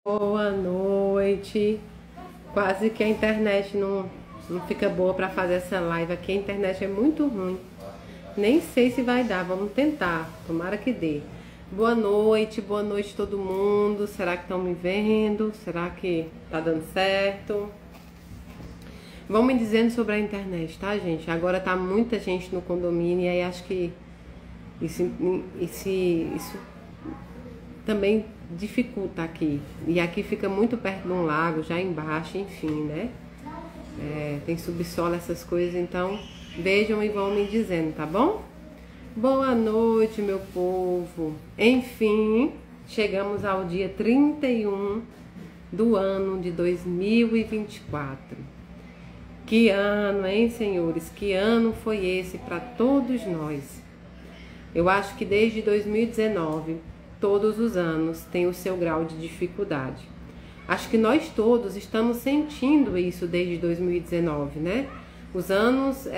Boa noite. Quase que a internet não fica boa para fazer essa live aqui. A internet é muito ruim. Nem sei se vai dar. Vamos tentar. Tomara que dê. Boa noite todo mundo. Será que estão me vendo? Será que tá dando certo? Vão me dizendo sobre a internet, tá, gente? Agora tá muita gente no condomínio e aí acho que isso também dificulta aqui. E aqui fica muito perto de um lago, já embaixo, enfim, né? Tem subsolo, essas coisas, então vejam e vão me dizendo, tá bom? Boa noite, meu povo. Enfim, chegamos ao dia 31 do ano de 2024. Que ano, hein, senhores? Que ano foi esse para todos nós? Eu acho que desde 2019, todos os anos têm o seu grau de dificuldade. Acho que nós todos estamos sentindo isso desde 2019, né? Os anos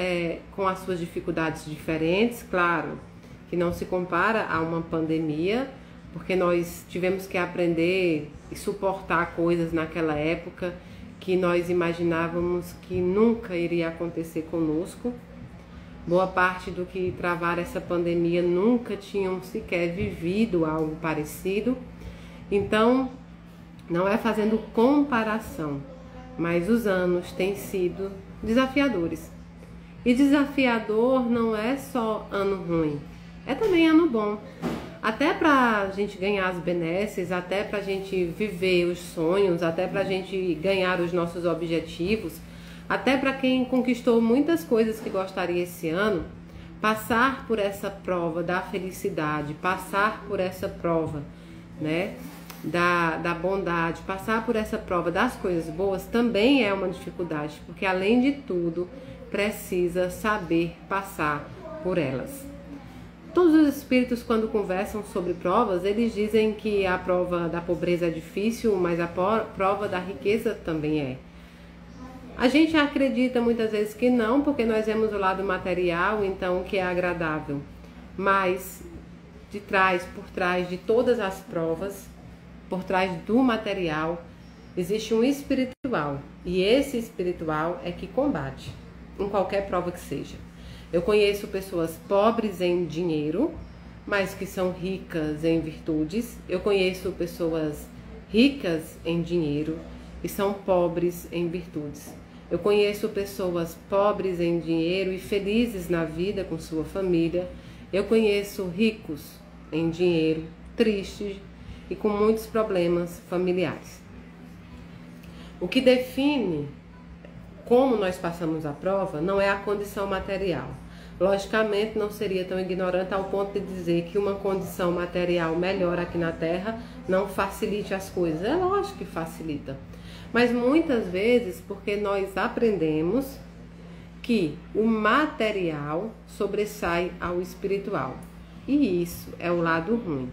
com as suas dificuldades diferentes, claro, que não se compara a uma pandemia, porque nós tivemos que aprender e suportar coisas naquela época que nós imaginávamos que nunca iria acontecer conosco. Boa parte do que travaram essa pandemia nunca tinham sequer vivido algo parecido. Então, não é fazendo comparação, mas os anos têm sido desafiadores. E desafiador não é só ano ruim, é também ano bom. Até pra gente ganhar as benesses, até pra gente viver os sonhos, até pra gente ganhar os nossos objetivos, até para quem conquistou muitas coisas que gostaria esse ano, passar por essa prova da felicidade, passar por essa prova, né, da bondade, passar por essa prova das coisas boas também é uma dificuldade, porque além de tudo, precisa saber passar por elas. Todos os espíritos, quando conversam sobre provas, eles dizem que a prova da pobreza é difícil, mas a prova da riqueza também é. A gente acredita muitas vezes que não, porque nós vemos o lado material, então, que é agradável. Mas por trás de todas as provas, por trás do material, existe um espiritual. E esse espiritual é que combate, em qualquer prova que seja. Eu conheço pessoas pobres em dinheiro, mas que são ricas em virtudes. Eu conheço pessoas ricas em dinheiro e são pobres em virtudes. Eu conheço pessoas pobres em dinheiro e felizes na vida com sua família. Eu conheço ricos em dinheiro, tristes e com muitos problemas familiares. O que define como nós passamos a prova não é a condição material. Logicamente, não seria tão ignorante ao ponto de dizer que uma condição material melhor aqui na Terra não facilite as coisas. É lógico que facilita. Mas muitas vezes porque nós aprendemos que o material sobressai ao espiritual. E isso é o lado ruim.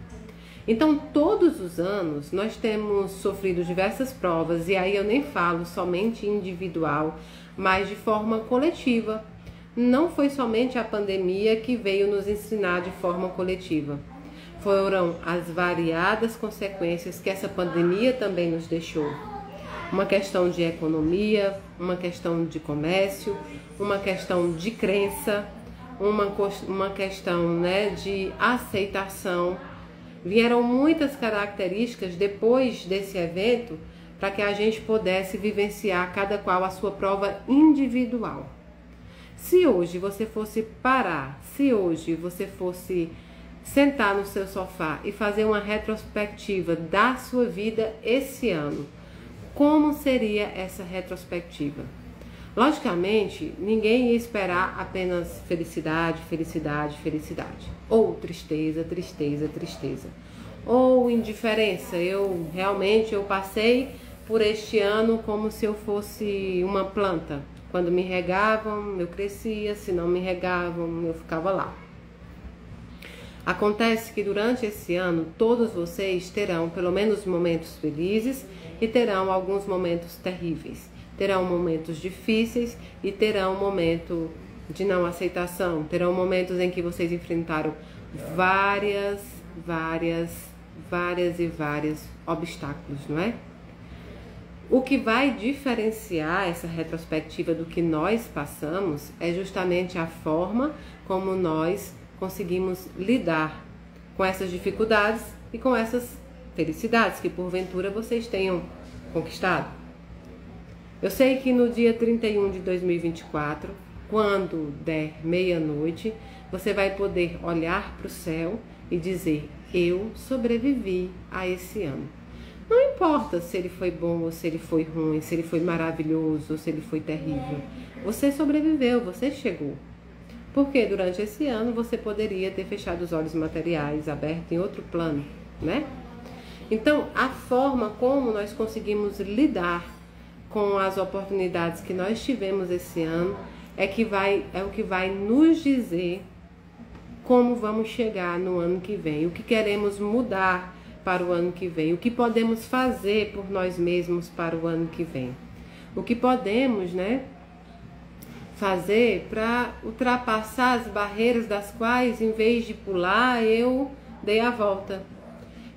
Então, todos os anos nós temos sofrido diversas provas, e aí eu nem falo somente individual, mas de forma coletiva. Não foi somente a pandemia que veio nos ensinar de forma coletiva. Foram as variadas consequências que essa pandemia também nos deixou. Uma questão de economia, uma questão de comércio, uma questão de crença, uma questão, né, de aceitação. Vieram muitas características depois desse evento para que a gente pudesse vivenciar cada qual a sua prova individual. Se hoje você fosse parar, se hoje você fosse sentar no seu sofá e fazer uma retrospectiva da sua vida esse ano, como seria essa retrospectiva? Logicamente, ninguém ia esperar apenas felicidade, felicidade, felicidade. Ou tristeza, tristeza, tristeza. Ou indiferença. Eu passei por este ano como se eu fosse uma planta. Quando me regavam, eu crescia. Se não me regavam, eu ficava lá. Acontece que durante esse ano, todos vocês terão pelo menos momentos felizes e terão alguns momentos terríveis. Terão momentos difíceis e terão momento de não aceitação. Terão momentos em que vocês enfrentaram várias várias e vários obstáculos, não é? O que vai diferenciar essa retrospectiva do que nós passamos é justamente a forma como nós conseguimos lidar com essas dificuldades e com essas felicidades que porventura vocês tenham conquistado. Eu sei que no dia 31 de 2024, quando der meia-noite, você vai poder olhar para o céu e dizer: eu sobrevivi a esse ano. Não importa se ele foi bom ou se ele foi ruim, se ele foi maravilhoso ou se ele foi terrível. Você sobreviveu, você chegou. Porque durante esse ano você poderia ter fechado os olhos materiais, aberto em outro plano, né? Então, a forma como nós conseguimos lidar com as oportunidades que nós tivemos esse ano é o que vai nos dizer como vamos chegar no ano que vem, o que queremos mudar para o ano que vem, o que podemos fazer por nós mesmos para o ano que vem, o que podemos, né, fazer para ultrapassar as barreiras das quais, em vez de pular, eu dei a volta.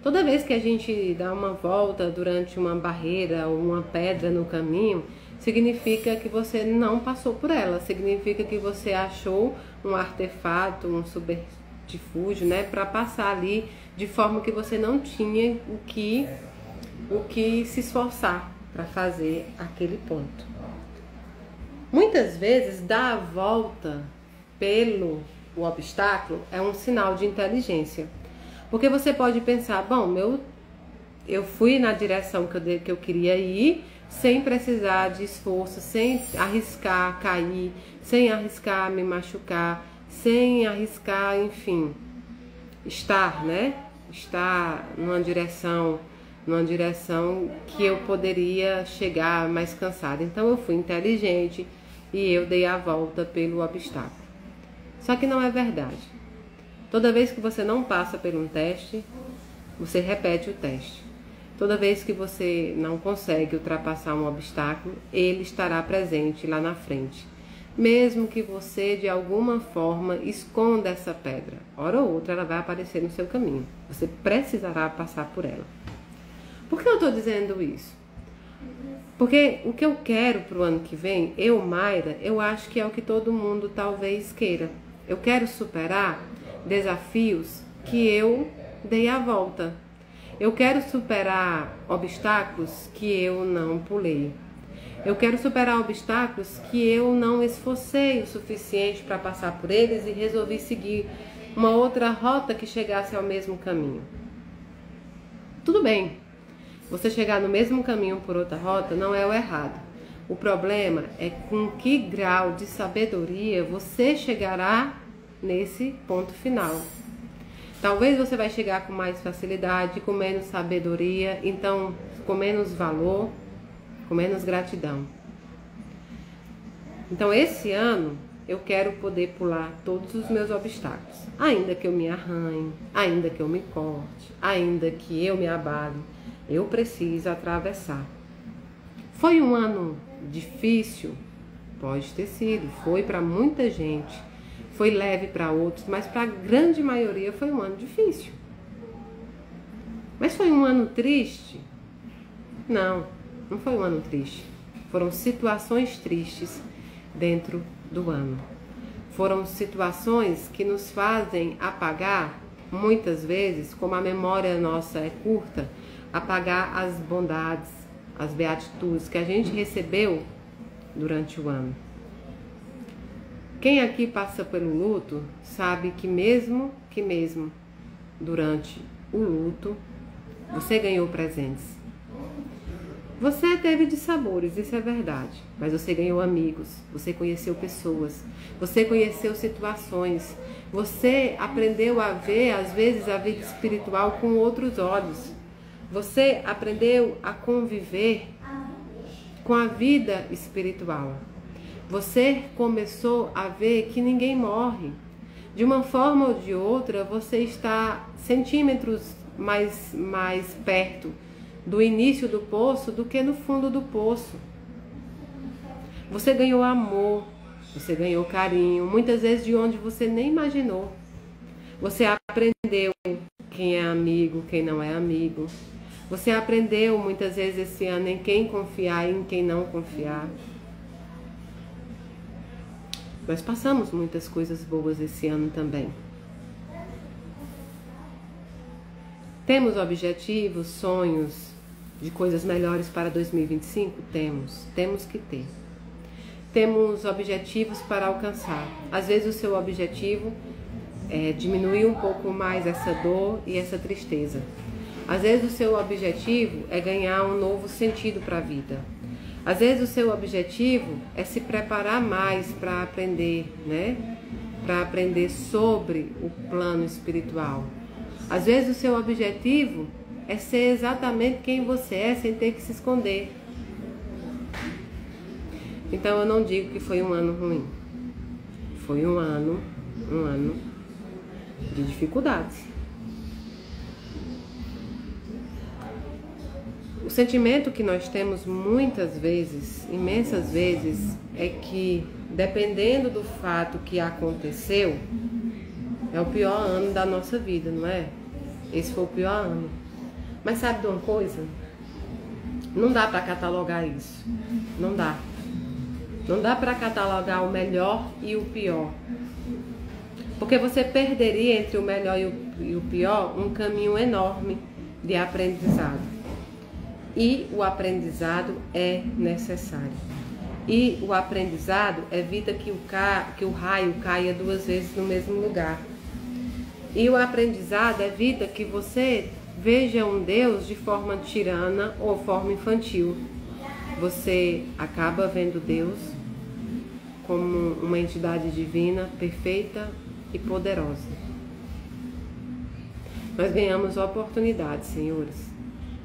Toda vez que a gente dá uma volta durante uma barreira ou uma pedra no caminho, significa que você não passou por ela, significa que você achou um artefato, um subterfúgio, né, para passar ali de forma que você não tinha o que se esforçar para fazer aquele ponto. Muitas vezes dar a volta pelo obstáculo é um sinal de inteligência. Porque você pode pensar, bom, eu fui na direção que eu queria ir, sem precisar de esforço, sem arriscar cair, sem arriscar me machucar, sem arriscar, enfim, estar numa direção que eu poderia chegar mais cansada. Então eu fui inteligente e eu dei a volta pelo obstáculo. Só que não é verdade. Toda vez que você não passa por um teste, você repete o teste. Toda vez que você não consegue ultrapassar um obstáculo, ele estará presente lá na frente. Mesmo que você, de alguma forma, esconda essa pedra, hora ou outra ela vai aparecer no seu caminho. Você precisará passar por ela. Por que eu estou dizendo isso? Porque o que eu quero para o ano que vem, Mayra, eu acho que é o que todo mundo talvez queira. Eu quero superar desafios que eu dei a volta. Eu quero superar obstáculos que eu não pulei. Eu quero superar obstáculos que eu não esforcei o suficiente para passar por eles e resolvi seguir uma outra rota que chegasse ao mesmo caminho. Tudo bem, você chegar no mesmo caminho por outra rota não é o errado. O problema é com que grau de sabedoria você chegará nesse ponto final. Talvez você vai chegar com mais facilidade, com menos sabedoria, então com menos valor, com menos gratidão. Então esse ano eu quero poder pular todos os meus obstáculos, ainda que eu me arranhe, ainda que eu me corte, ainda que eu me abale, eu preciso atravessar. Foi um ano difícil? Pode ter sido, foi para muita gente. Foi leve para outros, mas para a grande maioria foi um ano difícil. Mas foi um ano triste? Não foi um ano triste. Foram situações tristes dentro do ano. Foram situações que nos fazem apagar, muitas vezes, como a memória nossa é curta, apagar as bondades, as beatitudes que a gente recebeu durante o ano. Quem aqui passa pelo luto sabe que mesmo durante o luto, você ganhou presentes. Você teve dissabores, isso é verdade, mas você ganhou amigos, você conheceu pessoas, você conheceu situações, você aprendeu a ver, às vezes, a vida espiritual com outros olhos. Você aprendeu a conviver com a vida espiritual. Você começou a ver que ninguém morre. De uma forma ou de outra, você está centímetros mais perto do início do poço do que no fundo do poço. Você ganhou amor, você ganhou carinho, muitas vezes de onde você nem imaginou. Você aprendeu quem é amigo, quem não é amigo. Você aprendeu muitas vezes esse ano em quem confiar e em quem não confiar. Nós passamos muitas coisas boas esse ano também. Temos objetivos, sonhos de coisas melhores para 2025? Temos que ter. Temos objetivos para alcançar. Às vezes o seu objetivo é diminuir um pouco mais essa dor e essa tristeza. Às vezes o seu objetivo é ganhar um novo sentido para a vida. Às vezes o seu objetivo é se preparar mais para aprender, né? Para aprender sobre o plano espiritual. Às vezes o seu objetivo é ser exatamente quem você é, sem ter que se esconder. Então eu não digo que foi um ano ruim. Foi um ano de dificuldades. O sentimento que nós temos muitas vezes, imensas vezes, é que dependendo do fato que aconteceu, é o pior ano da nossa vida, não é? Esse foi o pior ano. Mas sabe de uma coisa? Não dá para catalogar isso. Não dá. Não dá para catalogar o melhor e o pior. Porque você perderia entre o melhor e o pior um caminho enorme de aprendizado. E o aprendizado é necessário. E o aprendizado evita que o raio caia 2 vezes no mesmo lugar. E o aprendizado evita que você veja um Deus de forma tirana ou forma infantil. Você acaba vendo Deus como uma entidade divina, perfeita e poderosa. Nós ganhamos oportunidades, senhores.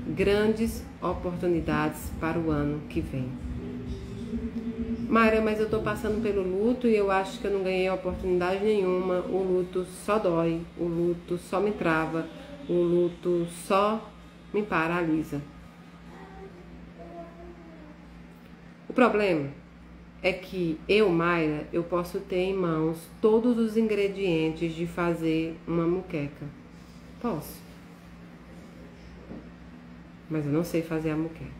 Grandes oportunidades para o ano que vem. Mayra, mas eu estou passando pelo luto e eu acho que eu não ganhei oportunidade nenhuma. O luto só dói, o luto só me trava, o luto só me paralisa. O problema é que eu, Mayra, eu posso ter em mãos todos os ingredientes de fazer uma moqueca. Posso. Mas eu não sei fazer a moqueca.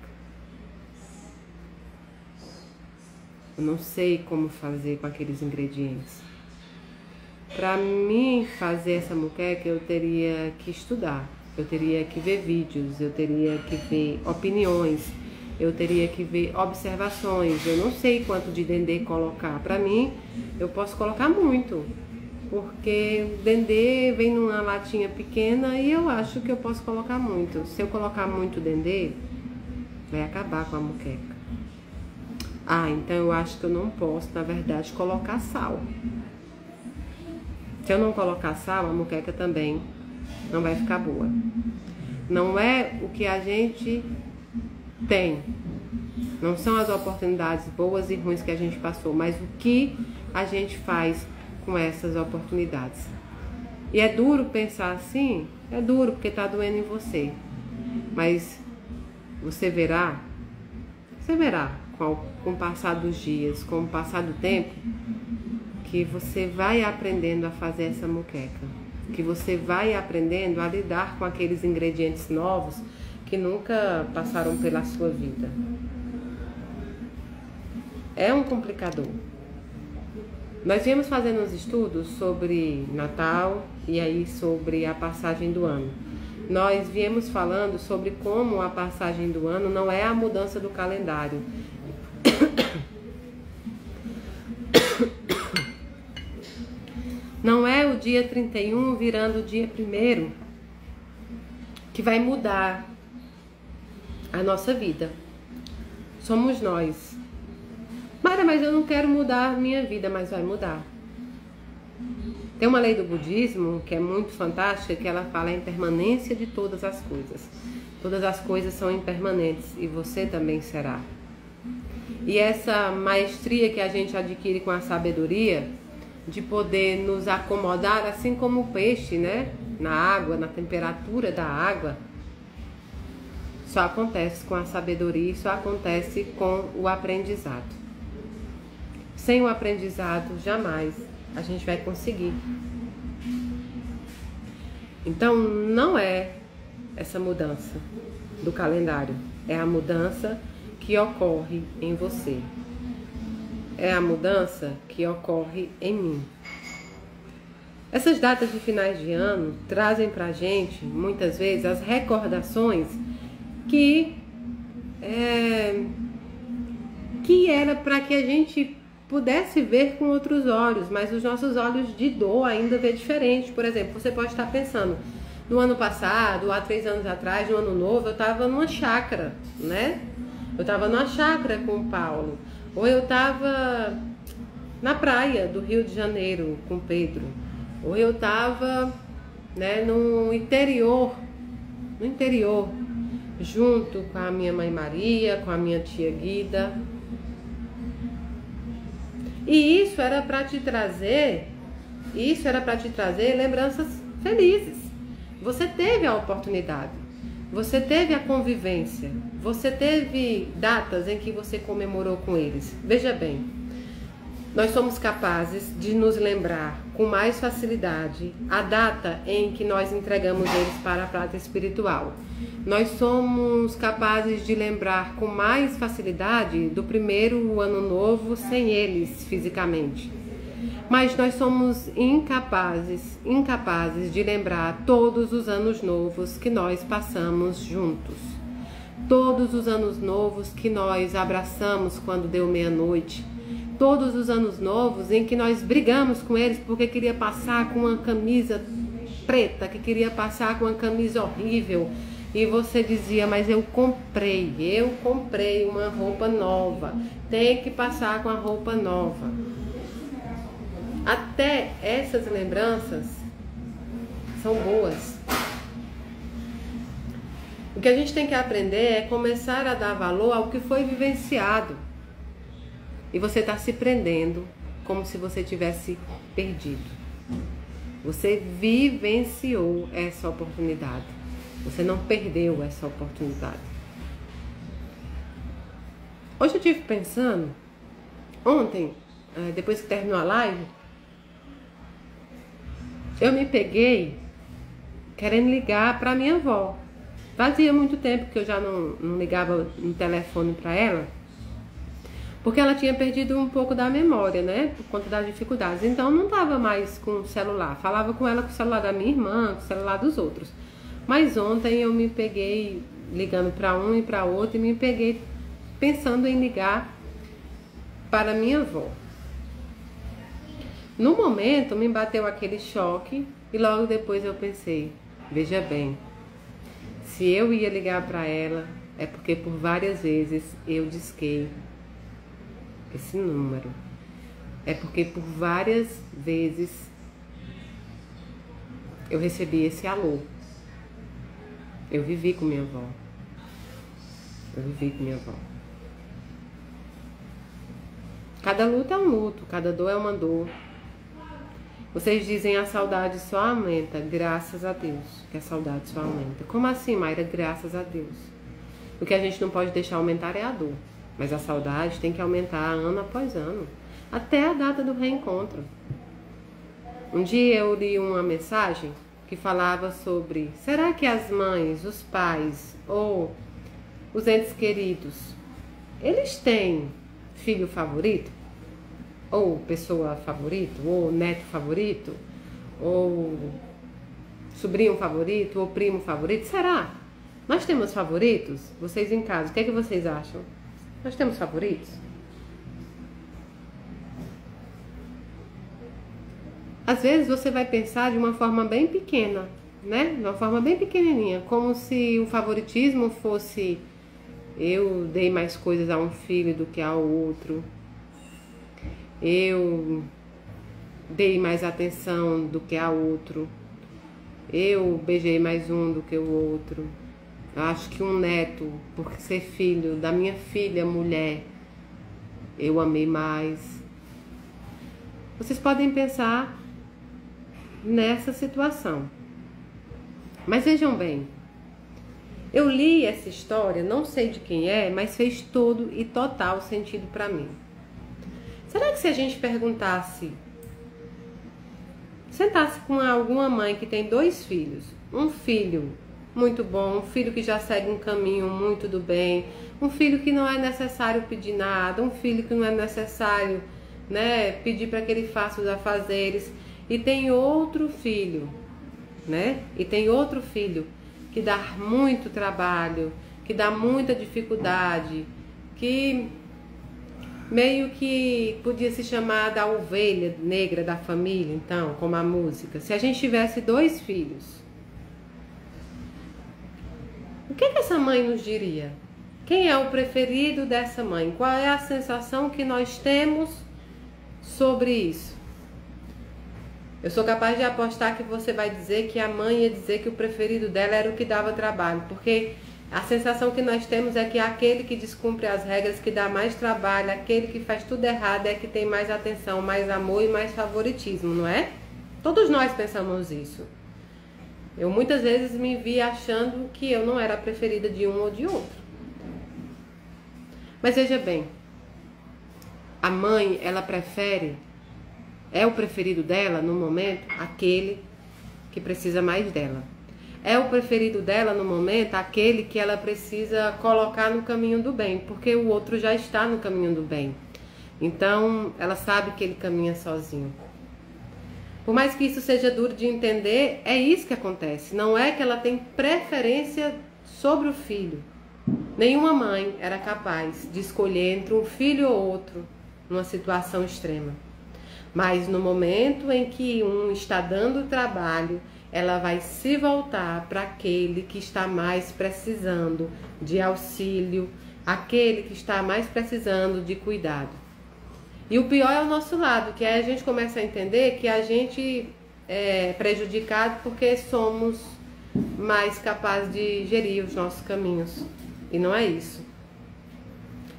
Eu não sei como fazer com aqueles ingredientes. Para mim fazer essa moqueca, eu teria que estudar. Eu teria que ver vídeos, eu teria que ver opiniões, eu teria que ver observações. Eu não sei quanto de dendê colocar. Para mim, eu posso colocar muito. Porque dendê vem numa latinha pequena e eu acho que eu posso colocar muito. Se eu colocar muito dendê, vai acabar com a moqueca. Ah, então eu acho que eu não posso, na verdade, colocar sal. Se eu não colocar sal, a moqueca também não vai ficar boa. Não é o que a gente tem. Não são as oportunidades boas e ruins que a gente passou, mas o que a gente faz com essas oportunidades. E é duro pensar assim, é duro porque tá doendo em você. Mas você verá com o passar dos dias, com o passar do tempo, que você vai aprendendo a fazer essa moqueca. Que você vai aprendendo a lidar com aqueles ingredientes novos que nunca passaram pela sua vida. É um complicador. Nós viemos fazendo uns estudos sobre Natal e aí sobre a passagem do ano. Nós viemos falando sobre como a passagem do ano não é a mudança do calendário. Não é o dia 31 virando o dia 1º que vai mudar a nossa vida. Somos nós. Mara, mas eu não quero mudar a minha vida, mas vai mudar. Tem uma lei do budismo que é muito fantástica, que ela fala a impermanência de todas as coisas. Todas as coisas são impermanentes e você também será. E essa maestria que a gente adquire com a sabedoria, de poder nos acomodar assim como o peixe, né? Na água, na temperatura da água, só acontece com a sabedoria e só acontece com o aprendizado. Sem o aprendizado, jamais a gente vai conseguir. Então não é essa mudança do calendário, é a mudança que ocorre em você. É a mudança que ocorre em mim. Essas datas de finais de ano trazem pra gente, muitas vezes, as recordações que era para que a gente pudesse ver com outros olhos, mas os nossos olhos de dor ainda vê diferente. Por exemplo, você pode estar pensando, no ano passado, há 3 anos atrás, no ano novo, eu estava numa chácara, né? Eu estava numa chácara com o Paulo, ou eu estava na praia do Rio de Janeiro com o Pedro, ou eu estava, né, no interior, junto com a minha mãe Maria, com a minha tia Guida. E isso era para te trazer lembranças felizes. Você teve a oportunidade, você teve a convivência, você teve datas em que você comemorou com eles. Veja bem, nós somos capazes de nos lembrar com mais facilidade a data em que nós entregamos eles para a prata espiritual. Nós somos capazes de lembrar com mais facilidade do primeiro ano novo sem eles fisicamente. Mas nós somos incapazes de lembrar todos os anos novos que nós passamos juntos. Todos os anos novos que nós abraçamos quando deu meia-noite. Todos os anos novos em que nós brigamos com eles porque queria passar com uma camisa preta, que queria passar com uma camisa horrível. E você dizia, mas eu comprei uma roupa nova. Tem que passar com a roupa nova. Até essas lembranças são boas. O que a gente tem que aprender é começar a dar valor ao que foi vivenciado. E você está se prendendo como se você tivesse perdido. Você vivenciou essa oportunidade. Você não perdeu essa oportunidade. Hoje eu estive pensando, ontem, depois que terminou a live, eu me peguei querendo ligar para minha avó. Fazia muito tempo que eu já não ligava no telefone para ela, porque ela tinha perdido um pouco da memória, né? Por conta das dificuldades. Então não estava mais com o celular. Falava com ela com o celular da minha irmã, com o celular dos outros. Mas ontem eu me peguei ligando para um e para outro e me peguei pensando em ligar para minha avó. No momento me bateu aquele choque e logo depois eu pensei, veja bem, se eu ia ligar para ela é porque por várias vezes eu disquei esse número. É porque por várias vezes eu recebi esse alô. Eu vivi com minha avó. Cada luta é um luto, cada dor é uma dor. Vocês dizem a saudade só aumenta, graças a Deus, que a saudade só aumenta. Como assim, Mayra? Graças a Deus. O que a gente não pode deixar aumentar é a dor. Mas a saudade tem que aumentar ano após ano, até a data do reencontro. Um dia eu li uma mensagem que falava sobre, será que as mães, os pais ou os entes queridos, eles têm filho favorito? Ou pessoa favorita? Ou neto favorito? Ou sobrinho favorito? Ou primo favorito? Será? Nós temos favoritos? Vocês em casa, o que é que vocês acham? Nós temos favoritos? Às vezes você vai pensar de uma forma bem pequena, né? De uma forma bem pequenininha, como se o favoritismo fosse eu dei mais coisas a um filho do que ao outro. Eu dei mais atenção do que a outro. Eu beijei mais um do que o outro. Eu acho que um neto, por ser filho da minha filha mulher, eu amei mais. Vocês podem pensar nessa situação. Mas vejam bem, eu li essa história, não sei de quem é, mas fez todo e total sentido para mim. Será que se a gente perguntasse, sentasse com alguma mãe que tem 2 filhos, um filho muito bom, um filho que já segue um caminho muito do bem, um filho que não é necessário pedir nada, um filho que não é necessário, né, pedir para que ele faça os afazeres. E tem outro filho, né? E tem outro filho que dá muito trabalho, que dá muita dificuldade, que meio que podia se chamar da ovelha negra da família, então, como a música. Se a gente tivesse 2 filhos, o que essa mãe nos diria? Quem é o preferido dessa mãe? Qual é a sensação que nós temos sobre isso? Eu sou capaz de apostar que você vai dizer que a mãe ia dizer que o preferido dela era o que dava trabalho, porque a sensação que nós temos é que aquele que descumpre as regras, que dá mais trabalho, aquele que faz tudo errado é que tem mais atenção, mais amor e mais favoritismo, não é? Todos nós pensamos isso. Eu muitas vezes me vi achando que eu não era a preferida de um ou de outro. Mas veja bem, a mãe, ela prefere, é o preferido dela no momento, aquele que precisa mais dela. É o preferido dela no momento, aquele que ela precisa colocar no caminho do bem, porque o outro já está no caminho do bem. Então, ela sabe que ele caminha sozinho. Por mais que isso seja duro de entender, é isso que acontece. Não é que ela tem preferência sobre o filho. Nenhuma mãe era capaz de escolher entre um filho ou outro numa situação extrema. Mas no momento em que um está dando trabalho, ela vai se voltar para aquele que está mais precisando de auxílio, aquele que está mais precisando de cuidado. E o pior é o nosso lado, que aí a gente começa a entender que a gente é prejudicado porque somos mais capazes de gerir os nossos caminhos. E não é isso.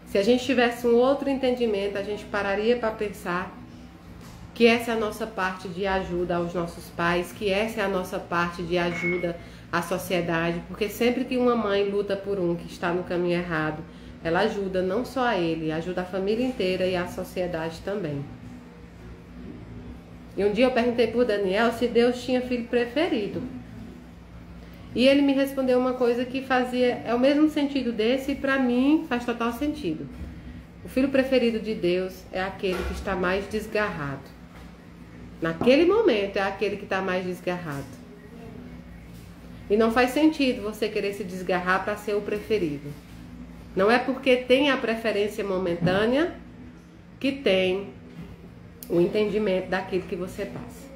Se a gente tivesse um outro entendimento, a gente pararia para pensar que essa é a nossa parte de ajuda aos nossos pais, que essa é a nossa parte de ajuda à sociedade, porque sempre que uma mãe luta por um que está no caminho errado, ela ajuda não só a ele, ajuda a família inteira e a sociedade também. E um dia eu perguntei por Daniel se Deus tinha filho preferido. E ele me respondeu uma coisa que é o mesmo sentido desse e para mim faz total sentido. O filho preferido de Deus é aquele que está mais desgarrado. Naquele momento é aquele que está mais desgarrado. E não faz sentido você querer se desgarrar para ser o preferido. Não é porque tem a preferência momentânea que tem o entendimento daquilo que você passa.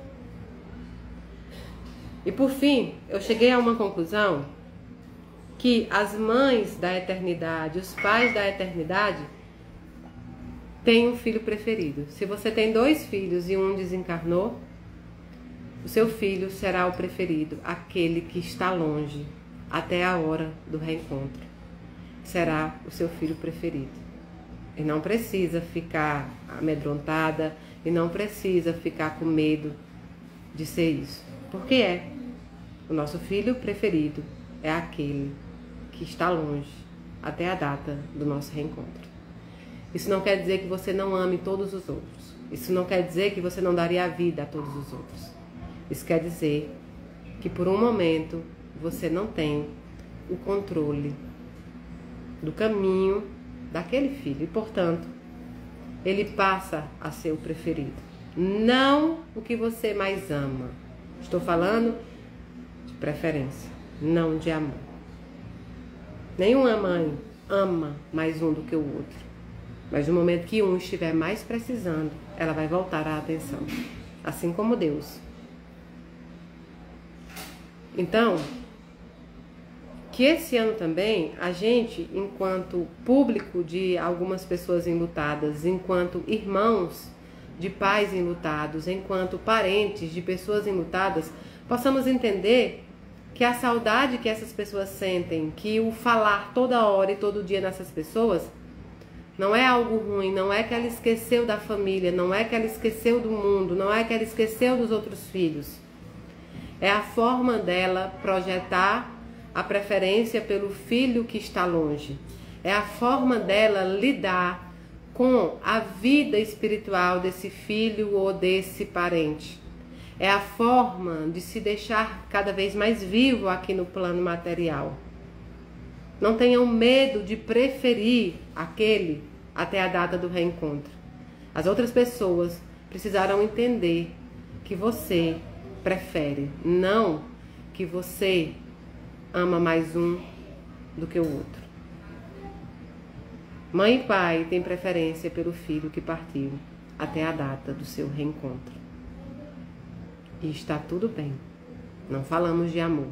E por fim, eu cheguei a uma conclusão que as mães da eternidade, os pais da eternidade, têm um filho preferido. Se você tem 2 filhos e um desencarnou, o seu filho será o preferido, aquele que está longe, até a hora do reencontro. Será o seu filho preferido. E não precisa ficar amedrontada, e não precisa ficar com medo de ser isso. Porque é. O nosso filho preferido é aquele que está longe, até a data do nosso reencontro. Isso não quer dizer que você não ame todos os outros. Isso não quer dizer que você não daria a vida a todos os outros. Isso quer dizer que por um momento você não tem o controle do caminho daquele filho. E, portanto, ele passa a ser o preferido. Não o que você mais ama. Estou falando de preferência, não de amor. Nenhuma mãe ama mais um do que o outro. Mas no momento que um estiver mais precisando, ela vai voltar a atenção. Assim como Deus. Então, que esse ano também, a gente, enquanto público de algumas pessoas enlutadas, enquanto irmãos de pais enlutados, enquanto parentes de pessoas enlutadas, possamos entender que a saudade que essas pessoas sentem, que o falar toda hora e todo dia nessas pessoas, não é algo ruim, não é que ela esqueceu da família, não é que ela esqueceu do mundo, não é que ela esqueceu dos outros filhos. É a forma dela projetar a preferência pelo filho que está longe. É a forma dela lidar com a vida espiritual desse filho ou desse parente. É a forma de se deixar cada vez mais vivo aqui no plano material. Não tenham medo de preferir aquele até a data do reencontro. As outras pessoas precisarão entender que você prefere, não que você ama mais um do que o outro. Mãe e pai têm preferência pelo filho que partiu até a data do seu reencontro. E está tudo bem. Não falamos de amor.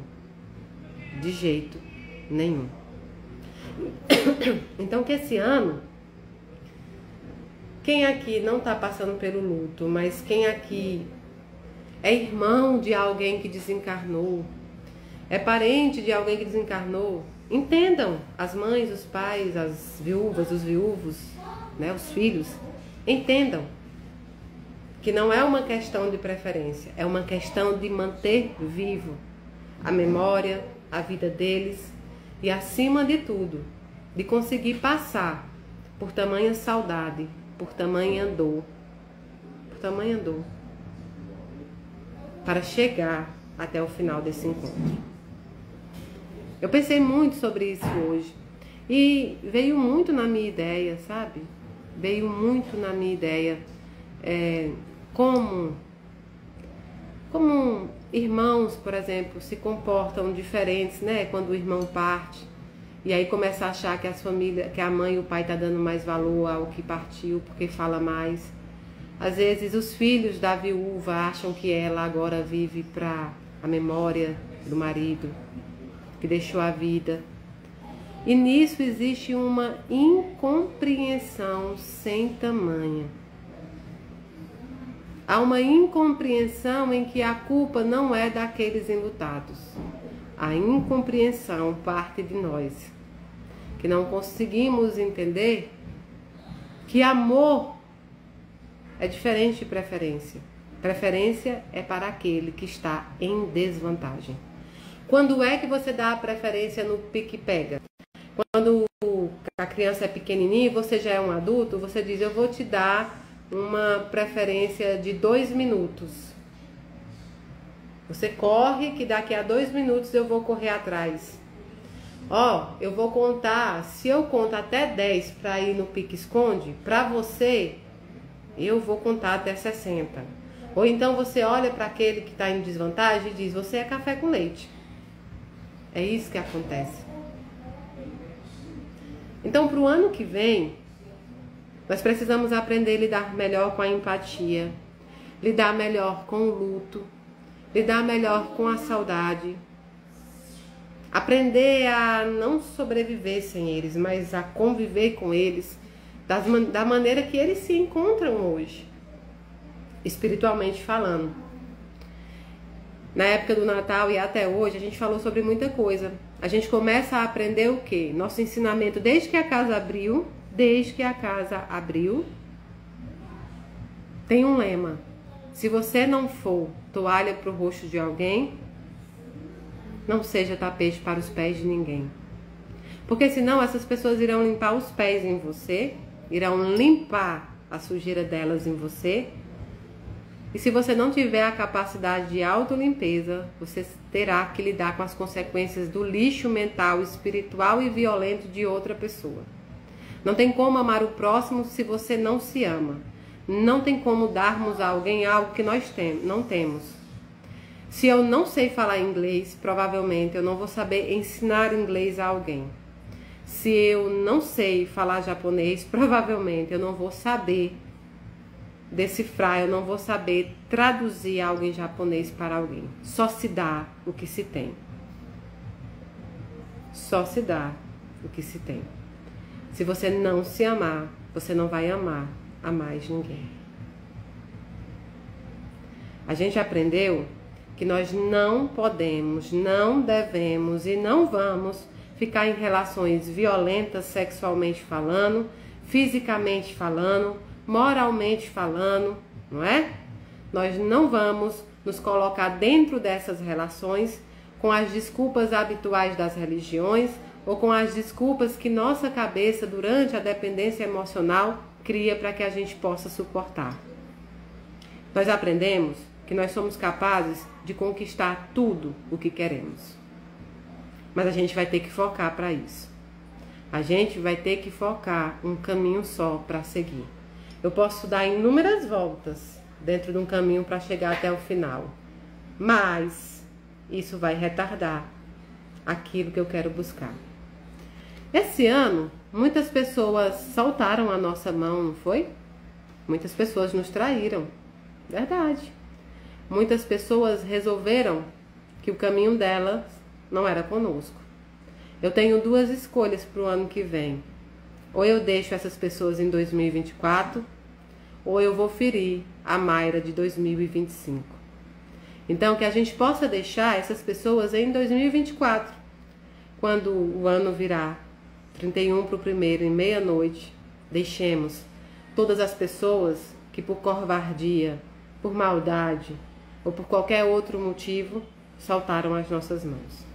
De jeito nenhum. Então que esse ano, quem aqui não está passando pelo luto, mas quem aqui é irmão de alguém que desencarnou, é parente de alguém que desencarnou, entendam, as mães, os pais, as viúvas, os viúvos, né, os filhos, entendam que não é uma questão de preferência, é uma questão de manter vivo a memória, a vida deles e, acima de tudo, de conseguir passar por tamanha saudade, por tamanha dor, para chegar até o final desse encontro. Eu pensei muito sobre isso hoje e veio muito na minha ideia, sabe? Veio muito na minha ideia como irmãos, por exemplo, se comportam diferentes, né? Quando o irmão parte e aí começa a achar que que a mãe e o pai tá dando mais valor ao que partiu porque fala mais. Às vezes os filhos da viúva acham que ela agora vive para a memória do marido que deixou a vida. E nisso existe uma incompreensão sem tamanha. Há uma incompreensão em que a culpa não é daqueles enlutados. A incompreensão parte de nós, que não conseguimos entender que amor é diferente de preferência. Preferência é para aquele que está em desvantagem. Quando é que você dá a preferência no pique-pega? Quando a criança é pequenininha e você já é um adulto, você diz, eu vou te dar uma preferência de 2 minutos. Você corre que daqui a 2 minutos eu vou correr atrás. Eu vou contar, se eu conto até 10 para ir no pique-esconde, para você, eu vou contar até 60. Ou então você olha para aquele que está em desvantagem e diz, você é café com leite. É isso que acontece. Então, para o ano que vem, nós precisamos aprender a lidar melhor com a empatia, lidar melhor com o luto, lidar melhor com a saudade, aprender a não sobreviver sem eles, mas a conviver com eles da maneira que eles se encontram hoje, espiritualmente falando. Na época do Natal e até hoje, a gente falou sobre muita coisa. A gente começa a aprender o quê? Nosso ensinamento desde que a casa abriu, tem um lema. Se você não for toalha para o rosto de alguém, não seja tapete para os pés de ninguém. Porque senão essas pessoas irão limpar os pés em você, irão limpar a sujeira delas em você. E se você não tiver a capacidade de autolimpeza, você terá que lidar com as consequências do lixo mental, espiritual e violento de outra pessoa. Não tem como amar o próximo se você não se ama. Não tem como darmos a alguém algo que nós não temos. Se eu não sei falar inglês, provavelmente eu não vou saber ensinar inglês a alguém. Se eu não sei falar japonês, provavelmente eu não vou saber decifrar, eu não vou saber traduzir algo em japonês para alguém. Só se dá o que se tem. Só se dá o que se tem. Se você não se amar, você não vai amar a mais ninguém. A gente aprendeu que nós não podemos, não devemos e não vamos ficar em relações violentas sexualmente falando, fisicamente falando, moralmente falando, não é? Nós não vamos nos colocar dentro dessas relações com as desculpas habituais das religiões ou com as desculpas que nossa cabeça, durante a dependência emocional, cria para que a gente possa suportar. Nós aprendemos que nós somos capazes de conquistar tudo o que queremos. Mas a gente vai ter que focar para isso. A gente vai ter que focar um caminho só para seguir. Eu posso dar inúmeras voltas dentro de um caminho para chegar até o final, mas isso vai retardar aquilo que eu quero buscar. Esse ano, muitas pessoas soltaram a nossa mão, não foi? Muitas pessoas nos traíram, verdade. Muitas pessoas resolveram que o caminho delas não era conosco. Eu tenho duas escolhas para o ano que vem. Ou eu deixo essas pessoas em 2024, ou eu vou ferir a Mayra de 2025. Então, que a gente possa deixar essas pessoas em 2024, quando o ano virar 31 para o primeiro, em meia-noite, deixemos todas as pessoas que por covardia, por maldade ou por qualquer outro motivo soltaram as nossas mãos.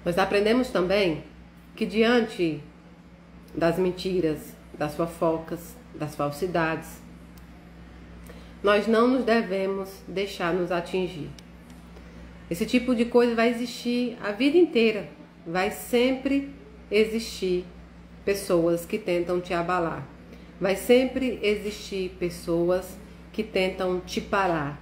Nós aprendemos também que diante das mentiras, das fofocas, das falsidades, nós não nos devemos deixar nos atingir. Esse tipo de coisa vai existir a vida inteira. Vai sempre existir pessoas que tentam te abalar. Vai sempre existir pessoas que tentam te parar.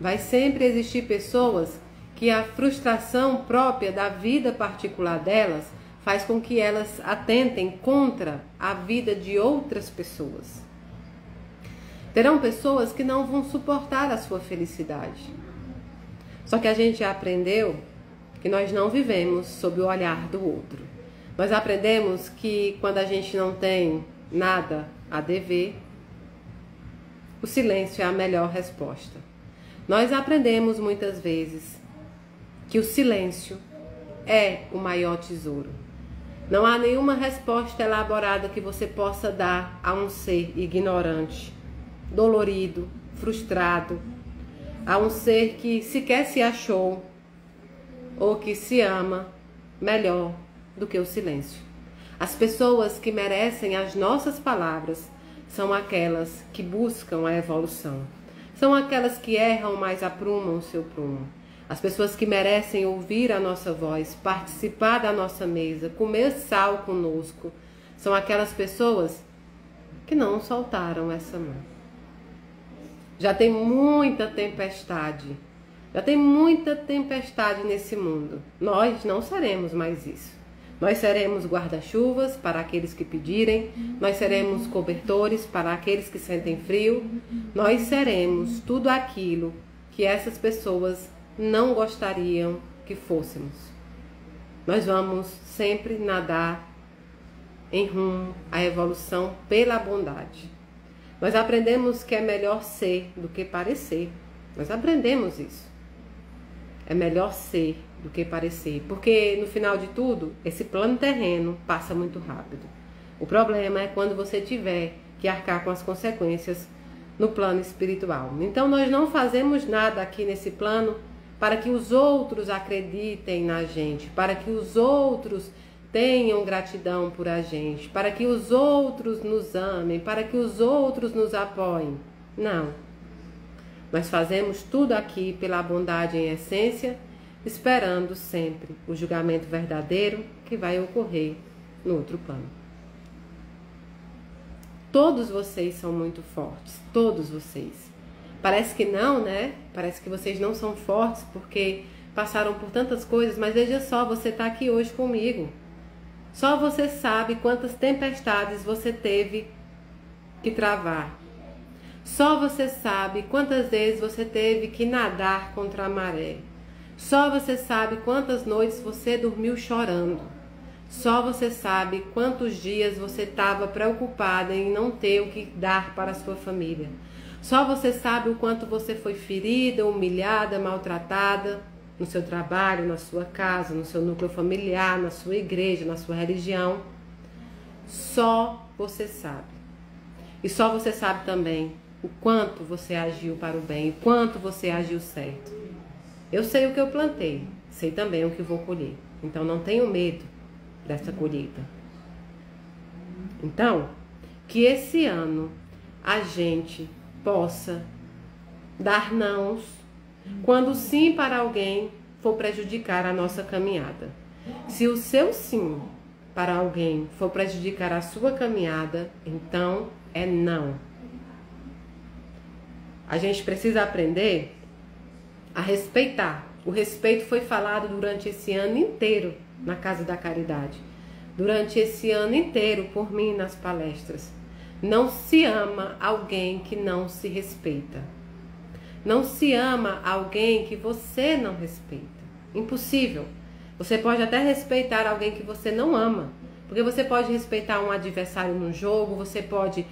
Vai sempre existir pessoas que a frustração própria da vida particular delas faz com que elas atentem contra a vida de outras pessoas. Terão pessoas que não vão suportar a sua felicidade. Só que a gente já aprendeu que nós não vivemos sob o olhar do outro. Nós aprendemos que quando a gente não tem nada a dever, o silêncio é a melhor resposta. Nós aprendemos muitas vezes que o silêncio é o maior tesouro. Não há nenhuma resposta elaborada que você possa dar a um ser ignorante, dolorido, frustrado, a um ser que sequer se achou ou que se ama melhor do que o silêncio. As pessoas que merecem as nossas palavras são aquelas que buscam a evolução. São aquelas que erram, mas aprumam o seu prumo. As pessoas que merecem ouvir a nossa voz, participar da nossa mesa, comer sal conosco, são aquelas pessoas que não soltaram essa mão. Já tem muita tempestade. Já tem muita tempestade nesse mundo. Nós não seremos mais isso. Nós seremos guarda-chuvas para aqueles que pedirem. Nós seremos cobertores para aqueles que sentem frio. Nós seremos tudo aquilo que essas pessoas não gostariam que fôssemos. Nós vamos sempre nadar em rumo à evolução pela bondade. Nós aprendemos que é melhor ser do que parecer. Nós aprendemos isso. É melhor ser do que parecer. Porque no final de tudo, esse plano terreno passa muito rápido. O problema é quando você tiver que arcar com as consequências no plano espiritual. Então nós não fazemos nada aqui nesse plano para que os outros acreditem na gente, para que os outros tenham gratidão por a gente, para que os outros nos amem, para que os outros nos apoiem. Não. Nós fazemos tudo aqui pela bondade em essência, esperando sempre o julgamento verdadeiro que vai ocorrer no outro plano. Todos vocês são muito fortes, todos vocês. Parece que não, né? Parece que vocês não são fortes porque passaram por tantas coisas, mas veja só, você está aqui hoje comigo. Só você sabe quantas tempestades você teve que travar. Só você sabe quantas vezes você teve que nadar contra a maré. Só você sabe quantas noites você dormiu chorando. Só você sabe quantos dias você estava preocupada em não ter o que dar para a sua família. Só você sabe o quanto você foi ferida, humilhada, maltratada no seu trabalho, na sua casa, no seu núcleo familiar, na sua igreja, na sua religião. Só você sabe. E só você sabe também o quanto você agiu para o bem, o quanto você agiu certo. Eu sei o que eu plantei, sei também o que vou colher. Então não tenho medo dessa colheita. Então, que esse ano a gente possa dar nãos quando sim para alguém for prejudicar a nossa caminhada. Se o seu sim para alguém for prejudicar a sua caminhada, então é não. A gente precisa aprender a respeitar. O respeito foi falado durante esse ano inteiro na Casa da Caridade. Durante esse ano inteiro por mim nas palestras. Não se ama alguém que não se respeita. Não se ama alguém que você não respeita. Impossível. Você pode até respeitar alguém que você não ama. Porque você pode respeitar um adversário no jogo, você pode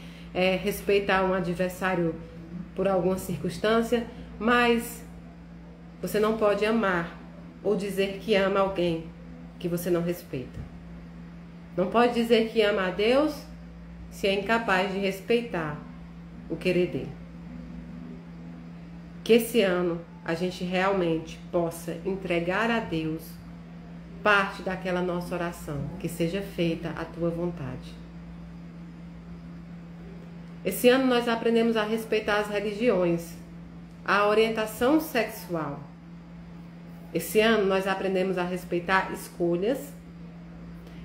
respeitar um adversário por alguma circunstância, mas você não pode amar ou dizer que ama alguém que você não respeita. Não pode dizer que ama a Deus se é incapaz de respeitar o querer dele. Que esse ano a gente realmente possa entregar a Deus parte daquela nossa oração, que seja feita a tua vontade. Esse ano nós aprendemos a respeitar as religiões, a orientação sexual. Esse ano nós aprendemos a respeitar escolhas.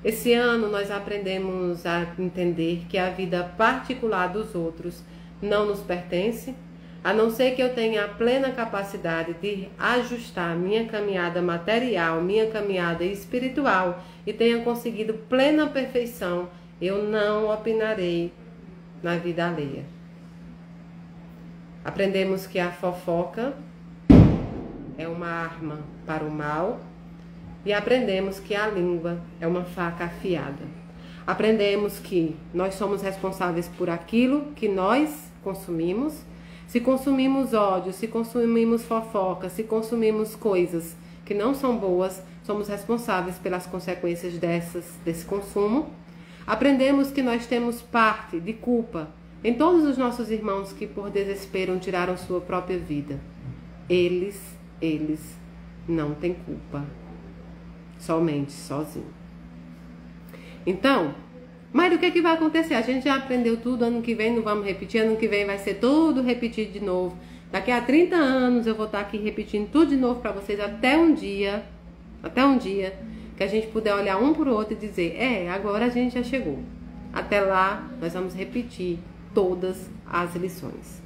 Esse ano nós aprendemos a entender que a vida particular dos outros não nos pertence, a não ser que eu tenha a plena capacidade de ajustar a minha caminhada material, minha caminhada espiritual e tenha conseguido plena perfeição, eu não opinarei na vida alheia. Aprendemos que a fofoca é uma arma para o mal e aprendemos que a língua é uma faca afiada. Aprendemos que nós somos responsáveis por aquilo que nós consumimos. Se consumimos ódio, se consumimos fofoca, se consumimos coisas que não são boas, somos responsáveis pelas consequências desse consumo. Aprendemos que nós temos parte de culpa em todos os nossos irmãos que por desespero tiraram sua própria vida. Eles não têm culpa, somente sozinhos. Então, mas o que vai acontecer? A gente já aprendeu tudo, ano que vem não vamos repetir, ano que vem vai ser tudo repetido de novo. Daqui a 30 anos eu vou estar aqui repetindo tudo de novo para vocês até um dia que a gente puder olhar um pro outro e dizer, agora a gente já chegou. Até lá nós vamos repetir todas as lições.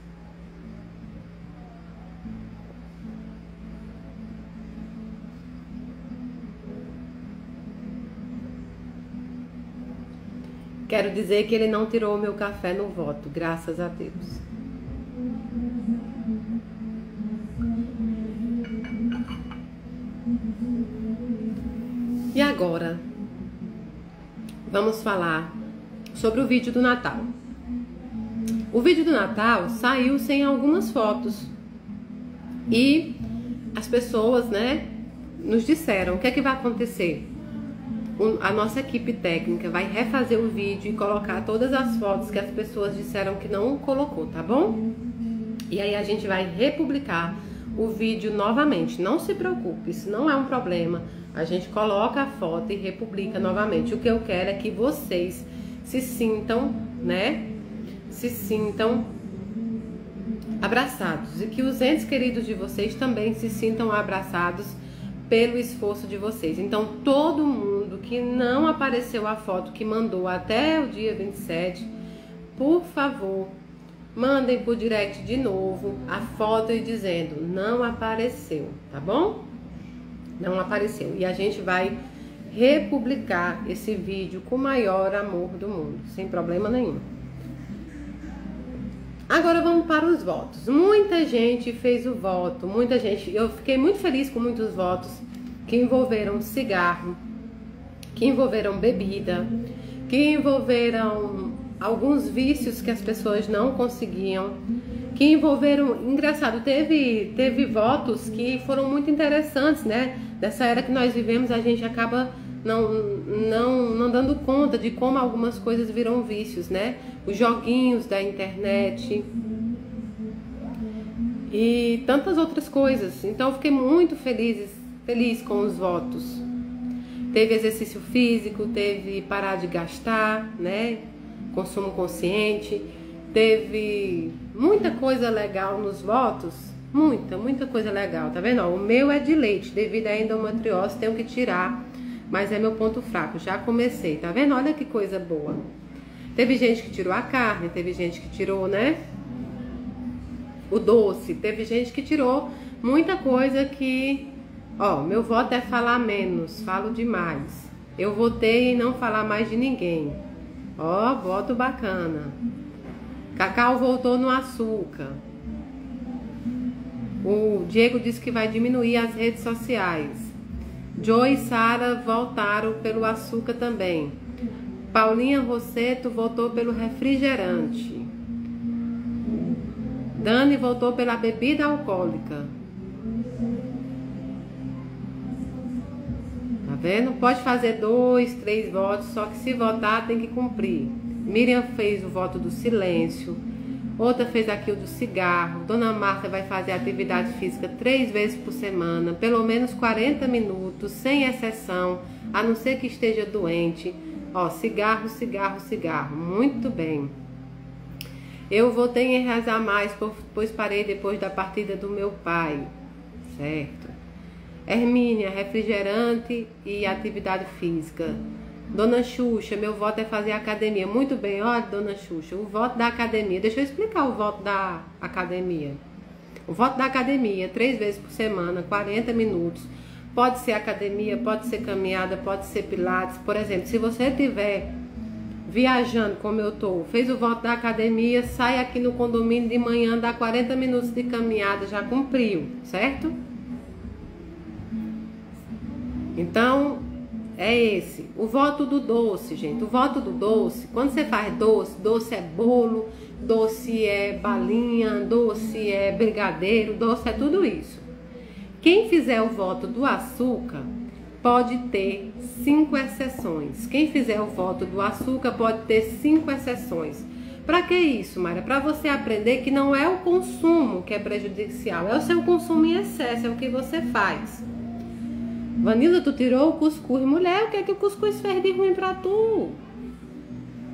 Quero dizer que ele não tirou o meu café no voto, graças a Deus. E agora, vamos falar sobre o vídeo do Natal. O vídeo do Natal saiu sem algumas fotos. E as pessoas, nos disseram o que é que vai acontecer. A nossa equipe técnica vai refazer o vídeo e colocar todas as fotos que as pessoas disseram que não colocou, tá bom? E aí a gente vai republicar o vídeo novamente. Não se preocupe, isso não é um problema. A gente coloca a foto e republica novamente. O que eu quero é que vocês se sintam, se sintam abraçados. E que os entes queridos de vocês também se sintam abraçados pelo esforço de vocês. Então, todo mundo que não apareceu a foto que mandou até o dia 27, por favor, mandem por direct de novo a foto e dizendo, não apareceu, tá bom? Não apareceu. E a gente vai republicar esse vídeo com o maior amor do mundo, sem problema nenhum. Agora vamos para os votos. Muita gente fez o voto, muita gente. Eu fiquei muito feliz com muitos votos que envolveram cigarro, que envolveram bebida, que envolveram alguns vícios que as pessoas não conseguiam, que envolveram, engraçado, teve votos que foram muito interessantes, Dessa era que nós vivemos, a gente acaba não dando conta de como algumas coisas viram vícios, Os joguinhos da internet e tantas outras coisas. Então eu fiquei muito feliz com os votos. Teve exercício físico, teve parar de gastar, consumo consciente. Teve muita coisa legal nos votos, muita coisa legal, tá vendo? Ó, o meu é de leite, devido à endometriose, tenho que tirar, mas é meu ponto fraco, já comecei, tá vendo? Olha que coisa boa. Teve gente que tirou a carne, teve gente que tirou, né, o doce, teve gente que tirou muita coisa que, ó, meu voto é falar menos, falo demais. Eu votei em não falar mais de ninguém. Ó, voto bacana. Cacau voltou no açúcar. O Diego disse que vai diminuir as redes sociais. Joe e Sara voltaram pelo açúcar também. Paulinha Rosseto votou pelo refrigerante. Dani votou pela bebida alcoólica. Tá vendo? Pode fazer 2, 3 votos, só que se votar tem que cumprir. Miriam fez o voto do silêncio. Outra fez aqui o do cigarro. Dona Marta vai fazer atividade física 3 vezes por semana, pelo menos 40 minutos, sem exceção, a não ser que esteja doente. Ó, cigarro, cigarro, cigarro. Muito bem. Eu votei em rezar mais, pois parei depois da partida do meu pai. Certo. Hermínia, refrigerante e atividade física. Dona Xuxa, meu voto é fazer academia. Muito bem, olha, Dona Xuxa, o voto da academia. Deixa eu explicar o voto da academia. O voto da academia, 3 vezes por semana, 40 minutos. Pode ser academia, pode ser caminhada, pode ser pilates. Por exemplo, se você estiver viajando como eu tô, fez o voto da academia, sai aqui no condomínio de manhã, dá 40 minutos de caminhada, já cumpriu, certo? Então, é esse. O voto do doce, gente. O voto do doce, quando você faz doce, doce é bolo, doce é balinha, doce é brigadeiro, doce é tudo isso. Quem fizer o voto do açúcar pode ter 5 exceções. Quem fizer o voto do açúcar pode ter 5 exceções. Para que isso, Mayra? Para você aprender que não é o consumo que é prejudicial, é o seu consumo em excesso, é o que você faz. Vanilla, tu tirou o cuscuz. Mulher, o que é que o cuscuz fez de ruim pra tu?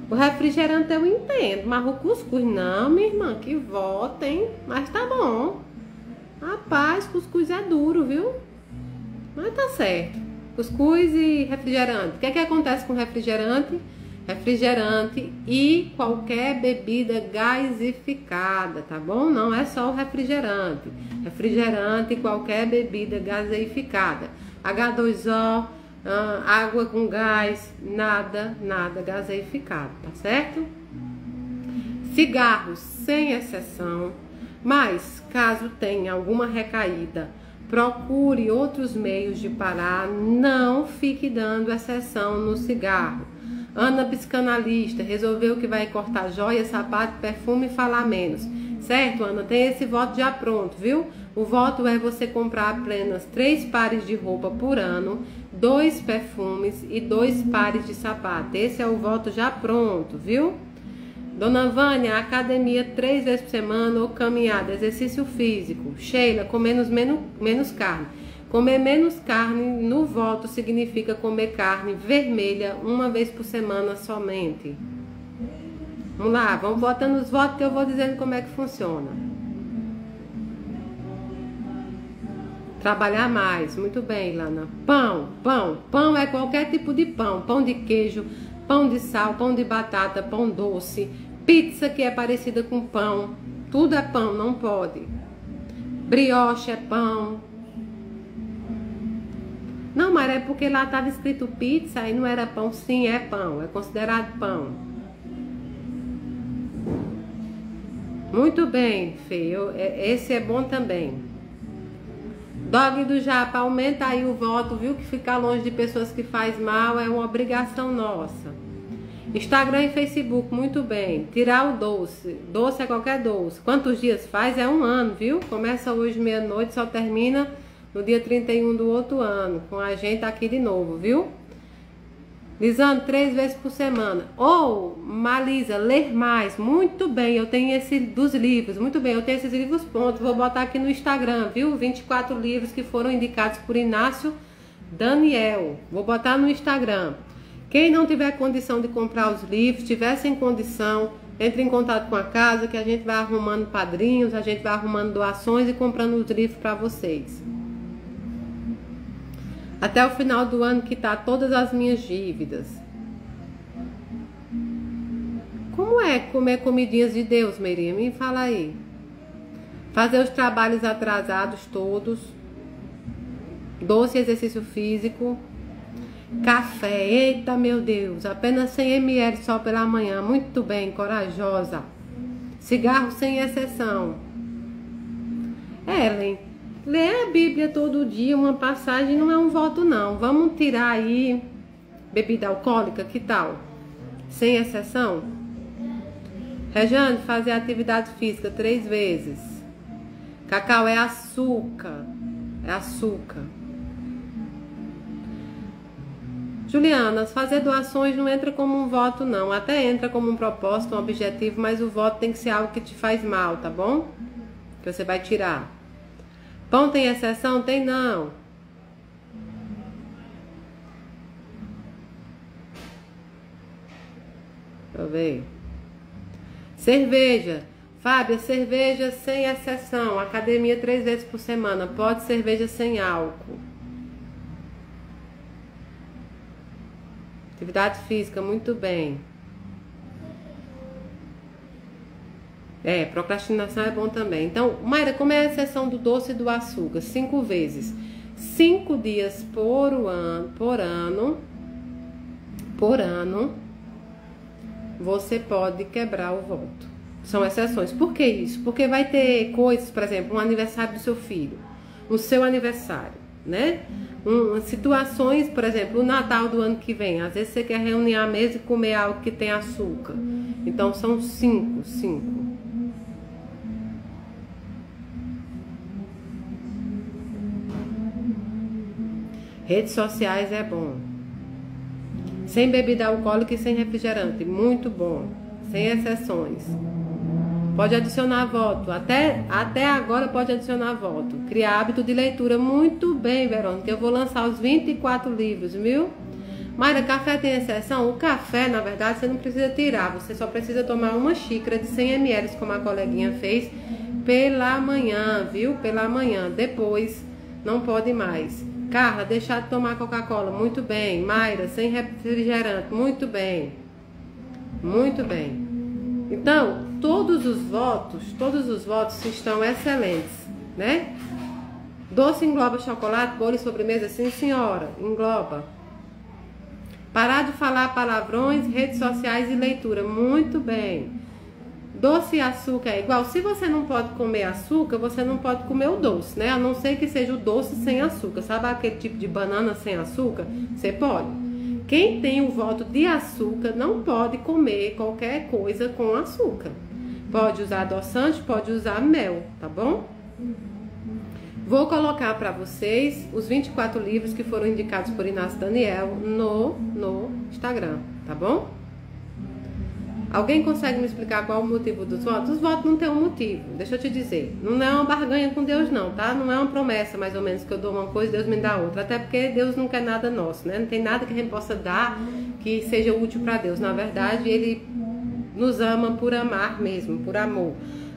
O refrigerante eu entendo, mas o cuscuz não, minha irmã, que vota, hein? Mas tá bom. Rapaz, cuscuz é duro, viu? Mas tá certo. Cuscuz e refrigerante. O que é que acontece com refrigerante? Refrigerante e qualquer bebida gasificada, tá bom? Não é só o refrigerante. Refrigerante e qualquer bebida gasificada. H2O, água com gás, nada gaseificado, tá certo? Cigarros sem exceção, mas caso tenha alguma recaída, procure outros meios de parar, não fique dando exceção no cigarro. Ana, psicanalista, resolveu que vai cortar joia, sapato, perfume e falar menos. Certo, Ana? Tem esse voto já pronto, viu? O voto é você comprar apenas 3 pares de roupa por ano, 2 perfumes e 2 pares de sapato. Esse é o voto já pronto, viu? Dona Vânia, academia 3 vezes por semana ou caminhada, exercício físico. Sheila, comer menos carne. Comer menos carne no voto significa comer carne vermelha 1 vez por semana somente. Vamos lá, vamos botando os votos que eu vou dizendo como é que funciona. Trabalhar mais, muito bem, Lana. Pão é qualquer tipo de pão. Pão de queijo, pão de sal, pão de batata, pão doce. Pizza que é parecida com pão. Tudo é pão, não pode. Brioche é pão. Não, mas é porque lá estava escrito pizza e não era pão. Sim, é pão, é considerado pão. Muito bem, Fê, esse é bom também. Dog do Japa, aumenta aí o voto, viu? Que ficar longe de pessoas que faz mal é uma obrigação nossa. Instagram e Facebook, muito bem. Tirar o doce, doce é qualquer doce. Quantos dias faz? É 1 ano, viu? Começa hoje meia-noite, só termina no dia 31 do outro ano. Com a gente aqui de novo, viu? Lisandro, 3 vezes por semana. Ou, Malisa, ler mais. Muito bem, eu tenho esse dos livros. Muito bem, eu tenho esses livros prontos. Vou botar aqui no Instagram, viu? 24 livros que foram indicados por Inácio Daniel. Vou botar no Instagram. Quem não tiver condição de comprar os livros, tiver sem condição, entre em contato com a casa que a gente vai arrumando padrinhos, a gente vai arrumando doações e comprando os livros para vocês. Até o final do ano quitar todas as minhas dívidas. Como é comer comidinhas de Deus, Meirinha? Me fala aí. Fazer os trabalhos atrasados todos. Doce exercício físico. Café, eita meu Deus, apenas 100 ml só pela manhã, muito bem, corajosa. Cigarro sem exceção. Ellen, ler a Bíblia todo dia, uma passagem não é um voto não. Vamos tirar aí bebida alcoólica, que tal? Sem exceção. Rejane, fazer atividade física 3 vezes. Cacau é açúcar, é açúcar. Juliana, fazer doações não entra como um voto não, até entra como um propósito, um objetivo, mas o voto tem que ser algo que te faz mal, tá bom? Que você vai tirar. Pão tem exceção? Tem não. Deixa eu ver. Cerveja. Fábia, cerveja sem exceção. Academia 3 vezes por semana. Pode cerveja sem álcool. Atividade física, muito bem. Procrastinação é bom também. Então, Mayra, como é a exceção do doce e do açúcar? 5 vezes. 5 dias por ano, você pode quebrar o voto. São exceções. Por que isso? Porque vai ter coisas, por exemplo, um aniversário do seu filho, o seu aniversário, né? Situações, por exemplo, o Natal do ano que vem. Às vezes você quer reunir a mesa e comer algo que tem açúcar. Então são 5. Redes sociais é bom. Sem bebida alcoólica e sem refrigerante. Muito bom. Sem exceções. Pode adicionar voto. Até agora pode adicionar voto. Criar hábito de leitura. Muito bem, Verônica. Eu vou lançar os 24 livros, viu? Mayra, café tem exceção? O café, na verdade, você não precisa tirar. Você só precisa tomar uma xícara de 100 ml, como a coleguinha fez, pela manhã, viu? Pela manhã. Depois, não pode mais. Carla, deixar de tomar Coca-Cola. Muito bem. Mayra, sem refrigerante. Muito bem. Muito bem. Então, todos os votos estão excelentes, né? Doce engloba chocolate, bolo e sobremesa? Sim, senhora, engloba. Parar de falar palavrões, redes sociais e leitura. Muito bem. Doce e açúcar é igual. Se você não pode comer açúcar, você não pode comer o doce, né? A não ser que seja o doce sem açúcar. Sabe aquele tipo de banana sem açúcar? Você pode. Quem tem o voto de açúcar não pode comer qualquer coisa com açúcar. Pode usar adoçante, pode usar mel, tá bom? Vou colocar para vocês os 24 livros que foram indicados por Inácio Daniel no Instagram, tá bom? Alguém consegue me explicar qual o motivo dos votos? Os votos não tem um motivo, deixa eu te dizer. Não é uma barganha com Deus não, tá? Não é uma promessa, mais ou menos, que eu dou uma coisa e Deus me dá outra. Até porque Deus não quer nada nosso, né? Não tem nada que a gente possa dar que seja útil para Deus. Na verdade, Ele nos ama por amar mesmo, por amor.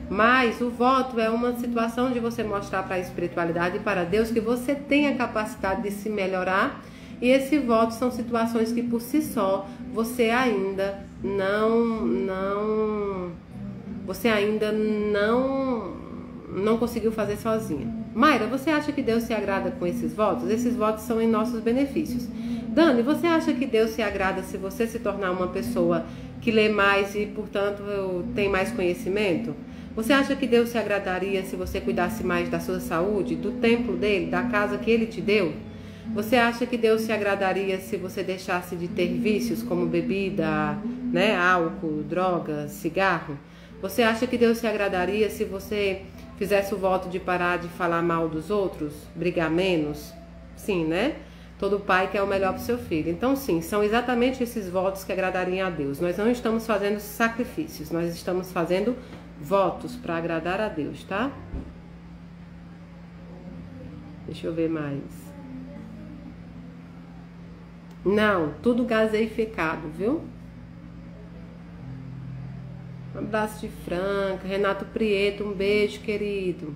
Mas o voto é uma situação de você mostrar para a espiritualidade e para Deus que você tem a capacidade de se melhorar. E esse voto são situações que por si só você ainda não conseguiu fazer sozinha. Mayra, você acha que Deus se agrada com esses votos? Esses votos são em nossos benefícios. Dani, você acha que Deus se agrada se você se tornar uma pessoa que lê mais e, portanto, tem mais conhecimento? Você acha que Deus se agradaria se você cuidasse mais da sua saúde, do templo dele, da casa que ele te deu? Você acha que Deus se agradaria se você deixasse de ter vícios como bebida, né, álcool, drogas, cigarro? Você acha que Deus se agradaria se você fizesse o voto de parar de falar mal dos outros, brigar menos? Sim, né? Todo pai quer o melhor para o seu filho. Então, sim, são exatamente esses votos que agradariam a Deus. Nós não estamos fazendo sacrifícios, nós estamos fazendo votos para agradar a Deus, tá? Deixa eu ver mais. Não, tudo gaseificado, viu? Um abraço de Franca. Renato Prieto, um beijo, querido.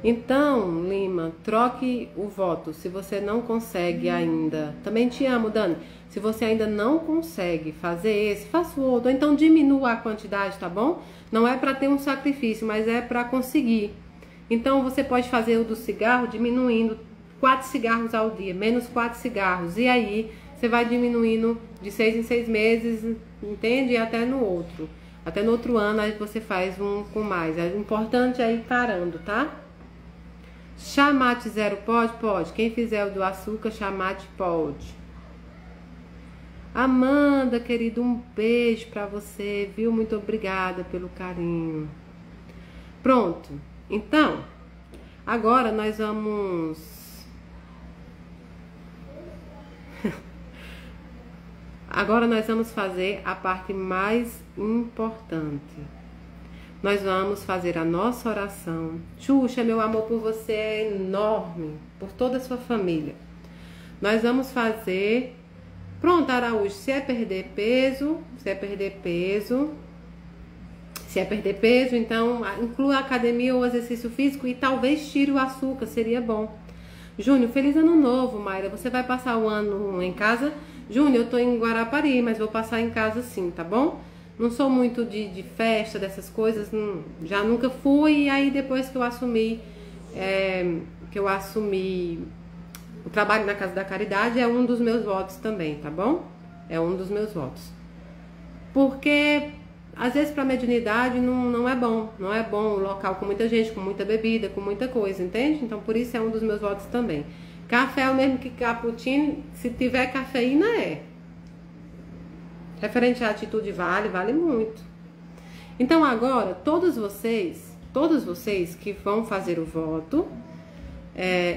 Então, Lima, troque o voto se você não consegue ainda. Também te amo, Dani. Se você ainda não consegue fazer esse, faça o outro. Ou então diminua a quantidade, tá bom? Não é para ter um sacrifício, mas é para conseguir. Então, você pode fazer o do cigarro diminuindo 4 cigarros ao dia, menos 4 cigarros. E aí, você vai diminuindo de 6 em 6 meses, entende? E até no outro. Até no outro ano, aí você faz um com mais. O importante é ir parando, tá? Chamate zero pode? Pode. Quem fizer o do açúcar, chamate pode. Amanda, querido, um beijo pra você, viu? Muito obrigada pelo carinho. Pronto. Então, agora nós vamos... Agora nós vamos fazer a parte mais importante. Nós vamos fazer a nossa oração. Xuxa, meu amor por você é enorme, por toda a sua família. Nós vamos fazer... Pronto, Araújo, se é perder peso, então inclua a academia ou exercício físico e talvez tire o açúcar, seria bom. Júnior, feliz ano novo, Mayra. Você vai passar o ano em casa? Júnior, eu tô em Guarapari, mas vou passar em casa sim, tá bom? Não sou muito de festa, dessas coisas, já nunca fui. E aí depois que eu assumi o trabalho na Casa da Caridade, é um dos meus votos também, tá bom? É um dos meus votos. Porque às vezes para mediunidade não é bom. Não é bom o local com muita gente, com muita bebida, com muita coisa, entende? Então por isso é um dos meus votos também. Café é o mesmo que cappuccino, se tiver cafeína é. Referente à atitude vale muito. Então agora, todos vocês que vão fazer o voto,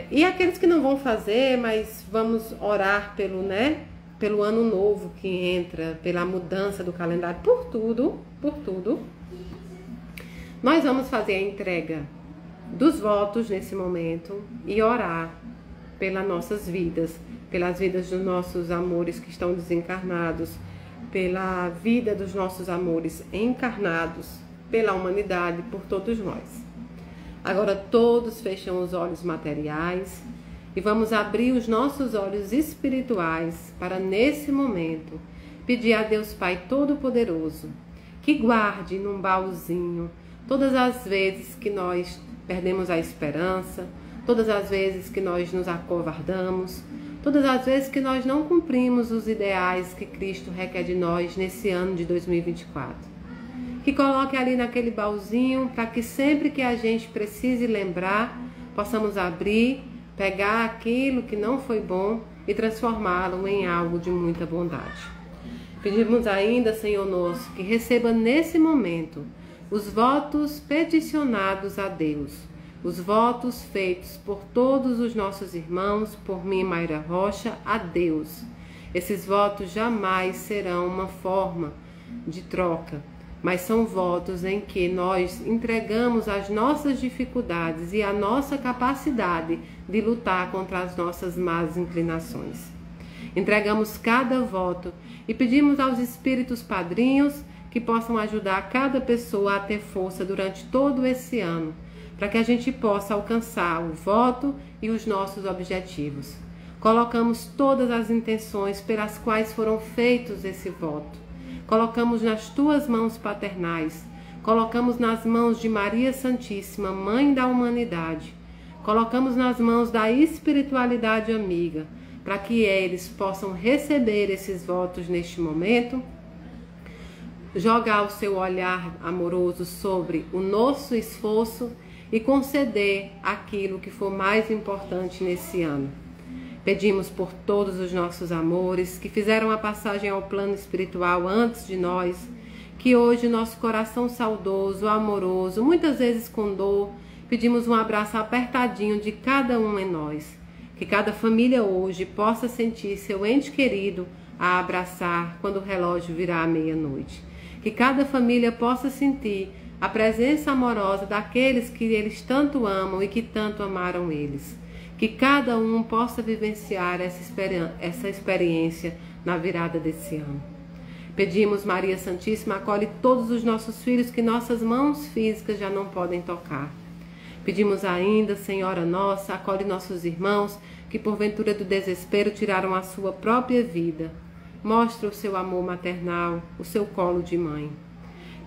e aqueles que não vão fazer, mas vamos orar pelo ano novo que entra, pela mudança do calendário, por tudo, nós vamos fazer a entrega dos votos nesse momento e orar pelas nossas vidas, pelas vidas dos nossos amores que estão desencarnados, pela vida dos nossos amores encarnados, pela humanidade, por todos nós. Agora todos fecham os olhos materiais e vamos abrir os nossos olhos espirituais para, nesse momento, pedir a Deus Pai Todo-Poderoso que guarde num baúzinho todas as vezes que nós perdemos a esperança, todas as vezes que nós nos acovardamos, todas as vezes que nós não cumprimos os ideais que Cristo requer de nós nesse ano de 2024. Que coloque ali naquele baúzinho para que sempre que a gente precise lembrar, possamos abrir, pegar aquilo que não foi bom e transformá-lo em algo de muita bondade. Pedimos ainda, Senhor nosso, que receba nesse momento os votos peticionados a Deus, os votos feitos por todos os nossos irmãos, por mim, Mayra Rocha, a Deus. Esses votos jamais serão uma forma de troca, mas são votos em que nós entregamos as nossas dificuldades e a nossa capacidade de lutar contra as nossas más inclinações. Entregamos cada voto e pedimos aos espíritos padrinhos que possam ajudar cada pessoa a ter força durante todo esse ano, para que a gente possa alcançar o voto e os nossos objetivos. Colocamos todas as intenções pelas quais foram feitos esse voto. Colocamos nas tuas mãos paternais, colocamos nas mãos de Maria Santíssima, Mãe da Humanidade, colocamos nas mãos da espiritualidade amiga, para que eles possam receber esses votos neste momento, jogar o seu olhar amoroso sobre o nosso esforço e conceder aquilo que for mais importante nesse ano. Pedimos por todos os nossos amores que fizeram a passagem ao plano espiritual antes de nós, que hoje nosso coração saudoso, amoroso, muitas vezes com dor, pedimos um abraço apertadinho de cada um em nós, que cada família hoje possa sentir seu ente querido a abraçar quando o relógio virar a meia-noite, que cada família possa sentir a presença amorosa daqueles que eles tanto amam e que tanto amaram eles. Que cada um possa vivenciar essa experiência na virada desse ano. Pedimos, Maria Santíssima, acolhe todos os nossos filhos que nossas mãos físicas já não podem tocar. Pedimos ainda, Senhora Nossa, acolhe nossos irmãos que porventura do desespero tiraram a sua própria vida. Mostra o seu amor maternal, o seu colo de mãe.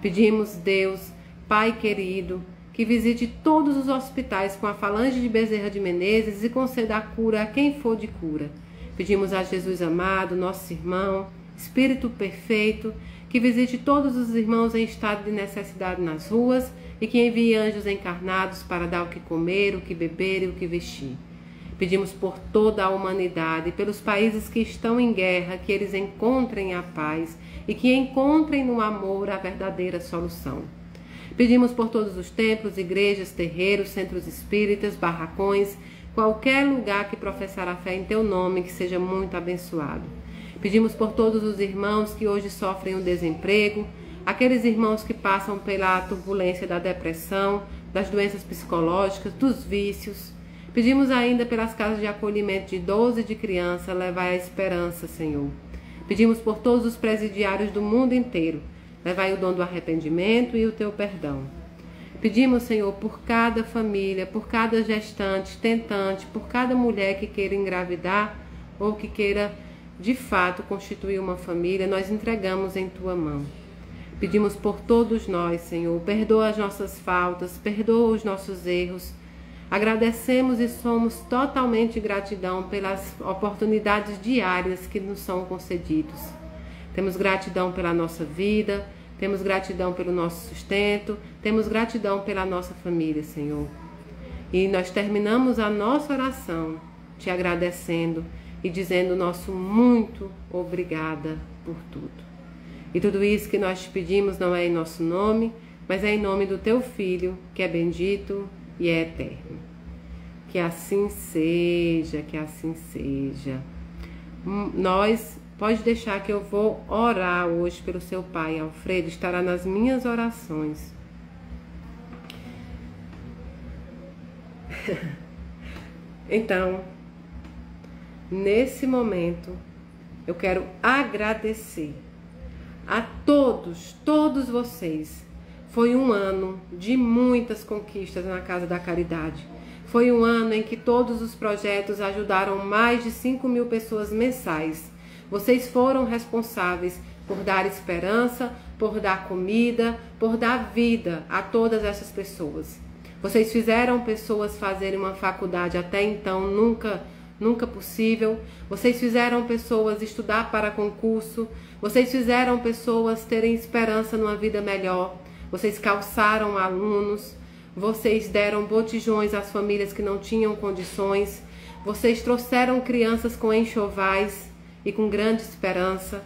Pedimos, Deus, Pai querido, que visite todos os hospitais com a falange de Bezerra de Menezes e conceda a cura a quem for de cura. Pedimos a Jesus amado, nosso irmão, Espírito perfeito, que visite todos os irmãos em estado de necessidade nas ruas e que envie anjos encarnados para dar o que comer, o que beber e o que vestir. Pedimos por toda a humanidade, pelos países que estão em guerra, que eles encontrem a paz e que encontrem no amor a verdadeira solução. Pedimos por todos os templos, igrejas, terreiros, centros espíritas, barracões, qualquer lugar que professar a fé em teu nome, que seja muito abençoado. Pedimos por todos os irmãos que hoje sofrem o desemprego, aqueles irmãos que passam pela turbulência da depressão, das doenças psicológicas, dos vícios. Pedimos ainda pelas casas de acolhimento de idosos e de criança, levai a esperança, Senhor. Pedimos por todos os presidiários do mundo inteiro, levai o dom do arrependimento e o teu perdão. Pedimos, Senhor, por cada família, por cada gestante, tentante, por cada mulher que queira engravidar ou que queira, de fato, constituir uma família, nós entregamos em tua mão. Pedimos por todos nós, Senhor, perdoa as nossas faltas, perdoa os nossos erros. Agradecemos e somos totalmente gratidão pelas oportunidades diárias que nos são concedidas. Temos gratidão pela nossa vida, temos gratidão pelo nosso sustento, temos gratidão pela nossa família, Senhor. E nós terminamos a nossa oração te agradecendo e dizendo nosso muito obrigada por tudo. E tudo isso que nós te pedimos não é em nosso nome, mas é em nome do teu Filho, que é bendito e é eterno. Que assim seja, que assim seja. Pode deixar que eu vou orar hoje pelo seu pai, Alfredo, estará nas minhas orações. Então, nesse momento, eu quero agradecer a todos vocês. Foi um ano de muitas conquistas na Casa da Caridade. Foi um ano em que todos os projetos ajudaram mais de 5.000 pessoas mensais. Vocês foram responsáveis por dar esperança, por dar comida, por dar vida a todas essas pessoas. Vocês fizeram pessoas fazerem uma faculdade até então nunca possível. Vocês fizeram pessoas estudar para concurso. Vocês fizeram pessoas terem esperança numa vida melhor. Vocês calçaram alunos. Vocês deram botijões às famílias que não tinham condições. Vocês trouxeram crianças com enxovais e com grande esperança.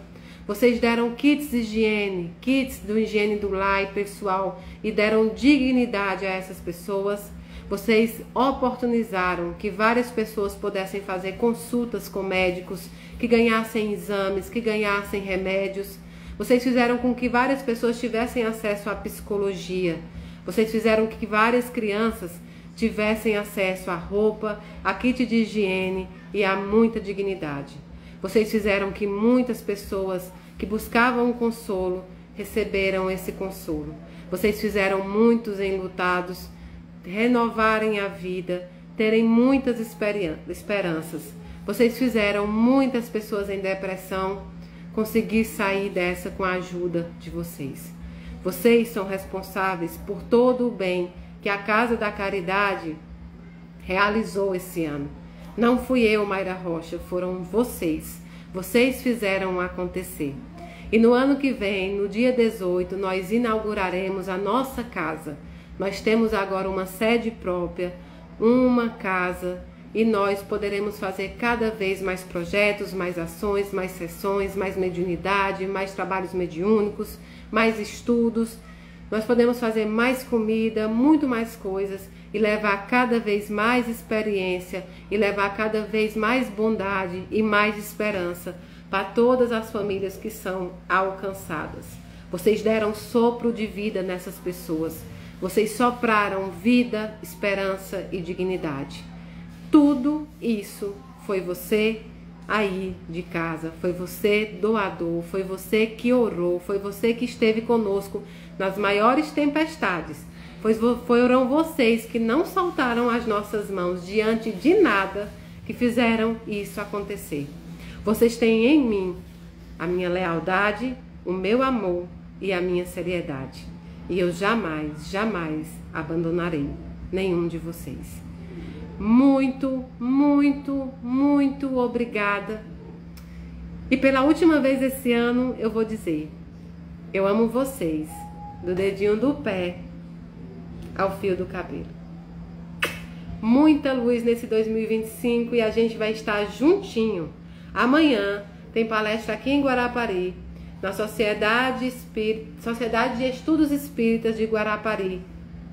Vocês deram kits de higiene, kits do higiene do lar e pessoal e deram dignidade a essas pessoas. Vocês oportunizaram que várias pessoas pudessem fazer consultas com médicos, que ganhassem exames, que ganhassem remédios. Vocês fizeram com que várias pessoas tivessem acesso à psicologia. Vocês fizeram com que várias crianças tivessem acesso à roupa, a kit de higiene e a muita dignidade. Vocês fizeram que muitas pessoas que buscavam um consolo receberam esse consolo. Vocês fizeram muitos enlutados renovarem a vida, terem muitas esperanças. Vocês fizeram muitas pessoas em depressão conseguir sair dessa com a ajuda de vocês. Vocês são responsáveis por todo o bem que a Casa da Caridade realizou esse ano. Não fui eu, Mayra Rocha, foram vocês. Vocês fizeram acontecer. E no ano que vem, no dia 18, nós inauguraremos a nossa casa. Nós temos agora uma sede própria, uma casa, e nós poderemos fazer cada vez mais projetos, mais ações, mais sessões, mais mediunidade, mais trabalhos mediúnicos, mais estudos. Nós podemos fazer mais comida, muito mais coisas e levar cada vez mais experiência e levar cada vez mais bondade e mais esperança para todas as famílias que são alcançadas. Vocês deram sopro de vida nessas pessoas. Vocês sopraram vida, esperança e dignidade. Tudo isso foi você aí de casa, foi você doador, foi você que orou, foi você que esteve conosco nas maiores tempestades. Foram vocês que não soltaram as nossas mãos diante de nada que fizeram isso acontecer. Vocês têm em mim a minha lealdade, o meu amor e a minha seriedade. E eu jamais, jamais abandonarei nenhum de vocês. Muito, muito, muito obrigada. E pela última vez esse ano eu vou dizer: eu amo vocês, do dedinho do pé ao fio do cabelo. Muita luz nesse 2025 e a gente vai estar juntinho. Amanhã tem palestra aqui em Guarapari, na Sociedade de Estudos Espíritas de Guarapari,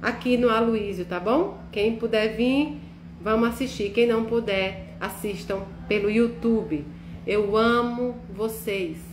aqui no Aloísio, tá bom? Quem puder vir, vamos assistir. Quem não puder, assistam pelo YouTube. Eu amo vocês.